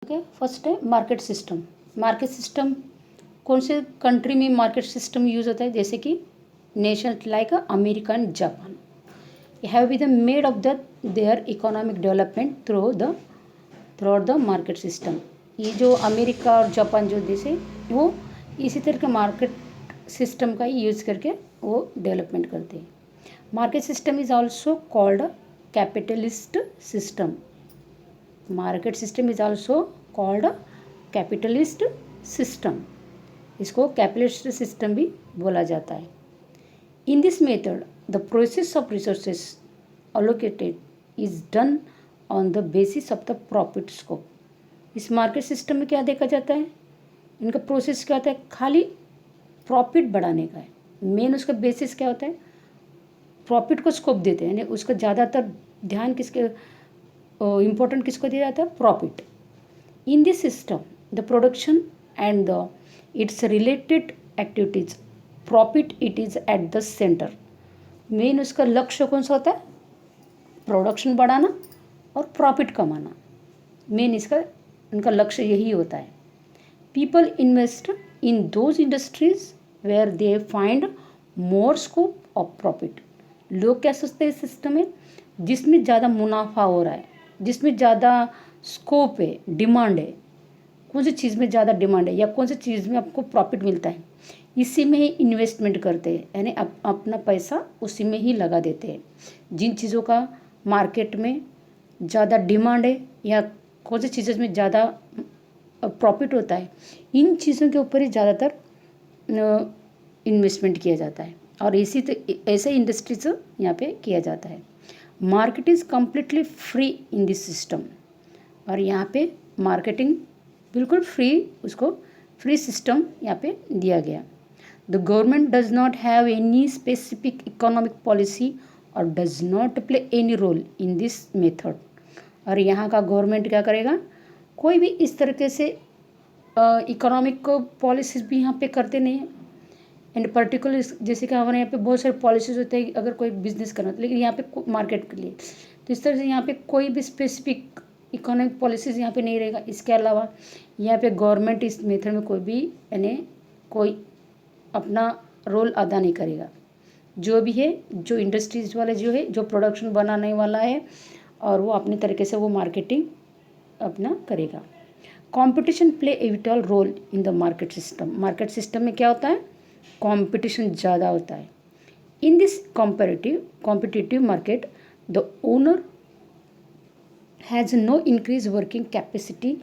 Okay, first है market system. Market system कौन से कंट्री में मार्केट सिस्टम यूज होता है? जैसे कि nation like America and Japan have be the made of the their economic development through out the market system. ये जो अमेरिका और जापान जो देश है वो इसी तरह के मार्केट सिस्टम का यूज करके वो डेवलपमेंट करते हैं। Market system is also called capitalist system. Market system is also called capitalist system. इसको कैपिटलिस्ट सिस्टम भी बोला जाता है। In this method the process of resources allocated is done on the basis of the profit scope. इस market system में क्या देखा जाता है? इनका प्रोसेस क्या होता है? खाली प्रॉफिट बढ़ाने का है। मेन उसका बेसिस क्या होता है? प्रॉफिट को स्कोप देते हैं, यानी उसका ज़्यादातर ध्यान किसके इम्पोर्टेंट किसको दिया जाता है? Profit. In this system the production and the it's related activities profit it is at the centre. Main उसका लक्ष्य कौन सा होता है? प्रोडक्शन बढ़ाना और प्रॉफिट कमाना। मेन इसका उनका लक्ष्य यही होता है। People invest in those industries where they find more scope of profit. लोग क्या सोचते हैं इस सिस्टम में? जिसमें ज़्यादा मुनाफा हो रहा है, जिसमें ज़्यादा स्कोप है, डिमांड है, कौन सी चीज़ में ज़्यादा डिमांड है या कौन सी चीज़ में आपको प्रॉफिट मिलता है, इसी में ही इन्वेस्टमेंट करते हैं, यानी अपना पैसा उसी में ही लगा देते हैं। जिन चीज़ों का मार्केट में ज़्यादा डिमांड है या कौन सी चीज़ों में ज़्यादा प्रॉफिट होता है, इन चीज़ों के ऊपर ही ज़्यादातर इन्वेस्टमेंट किया जाता है और ऐसे इंडस्ट्रीज यहाँ पे किया जाता है। Market is completely free in this system. और यहाँ पे मार्केटिंग बिल्कुल फ्री, उसको फ्री सिस्टम यहाँ पे दिया गया। The government does not have any specific economic policy और does not play any role in this method. और यहाँ का गवर्नमेंट क्या करेगा? कोई भी इस तरीके से इकोनॉमिक पॉलिसीज भी यहाँ पे करते नहीं हैं। एंड पर्टिकुलर जैसे कि हमारे यहाँ पे बहुत सारे पॉलिसीज होते हैं अगर कोई बिजनेस करना तो, लेकिन यहाँ पे मार्केट के लिए तो इस तरह से यहाँ पे कोई भी स्पेसिफिक इकोनॉमिक पॉलिसीज यहाँ पे नहीं रहेगा। इसके अलावा यहाँ पे गवर्नमेंट इस मेथड में कोई भी यानी कोई अपना रोल अदा नहीं करेगा। जो भी है, जो इंडस्ट्रीज वाले जो है, जो प्रोडक्शन बनाने वाला है, और वो अपनी तरीके से वो मार्केटिंग अपना करेगा। Competition play a vital role in the market system. Market system में क्या होता है? कंपटीशन ज़्यादा होता है। In this competitive market the owner has no increase working capacity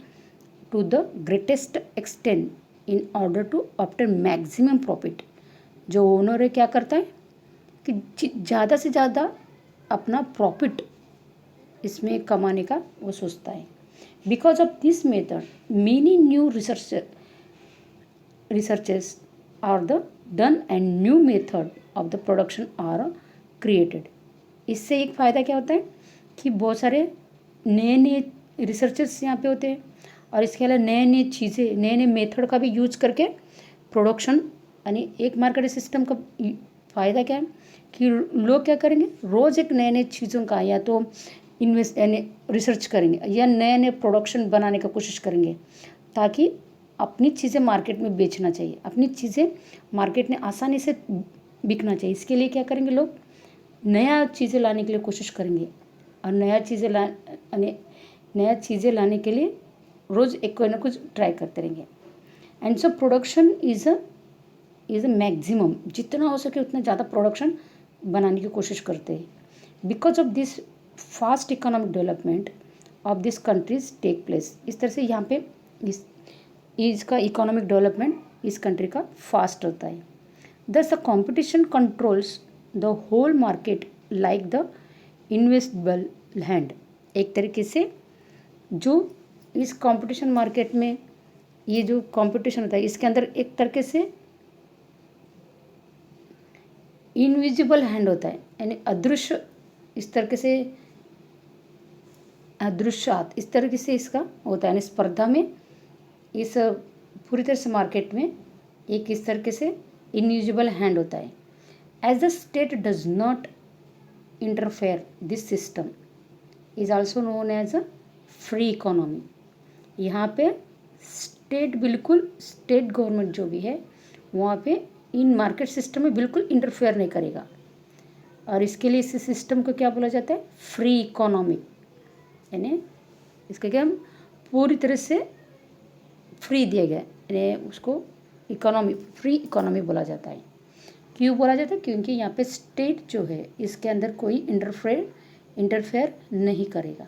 to the greatest extent in order to obtain maximum profit. जो owner है क्या करता है कि ज़्यादा से ज़्यादा अपना प्रॉफिट इसमें कमाने का वो सोचता है। Because of this method many new researches are the done and new method of the production are created. इससे एक फ़ायदा क्या होता है कि बहुत सारे नए नए रिसर्चेस यहाँ पे होते हैं और इसके अलावा नए नए चीज़ें, नए नए मेथड का भी यूज करके प्रोडक्शन, यानी एक मार्केट सिस्टम का फ़ायदा क्या है कि लोग क्या करेंगे? रोज़ एक नए नए चीज़ों का या तो इन्वेस्ट यानी रिसर्च करेंगे या नए नए प्रोडक्शन बनाने का कोशिश करेंगे ताकि अपनी चीज़ें मार्केट में बेचना चाहिए, अपनी चीज़ें मार्केट में आसानी से बिकना चाहिए। इसके लिए क्या करेंगे? लोग नया चीज़ें लाने के लिए कोशिश करेंगे और नया चीज़ें लाने के लिए रोज़ एक कोई ना कुछ ट्राई करते रहेंगे। And so production is a maximum, जितना हो सके उतना ज़्यादा प्रोडक्शन बनाने की कोशिश करते हैं। Because of this fast economic development of this countries take place. इस तरह से यहाँ पे इसका इकोनॉमिक डेवलपमेंट इस कंट्री का फास्ट होता है। Thus the competition controls the whole market like the investable land. एक तरीके से जो इस कंपटीशन मार्केट में ये जो कंपटीशन होता है इसके अंदर एक तरीके से इनविजिबल हैंड होता है, यानी अदृश्य, इस तरीके से अदृश्यात इस तरीके से इसका होता है। यानी स्पर्धा में इस पूरी तरह से मार्केट में एक इस तरीके से इनविजिबल हैंड होता है। As the state does not interfere this system is also known as a free economy. यहाँ पे स्टेट बिल्कुल, स्टेट गवर्नमेंट जो भी है वहाँ पे इन मार्केट सिस्टम में बिल्कुल इंटरफेयर नहीं करेगा। और इसके लिए इस सिस्टम को क्या बोला जाता है? फ्री इकोनॉमी, यानी इसके क्या हम पूरी तरह से फ्री दिए गए, यानी उसको इकोनॉमी, फ्री इकोनॉमी बोला जाता है। क्यों बोला जाता है? क्योंकि यहाँ पे स्टेट जो है इसके अंदर कोई इंटरफेयर नहीं करेगा।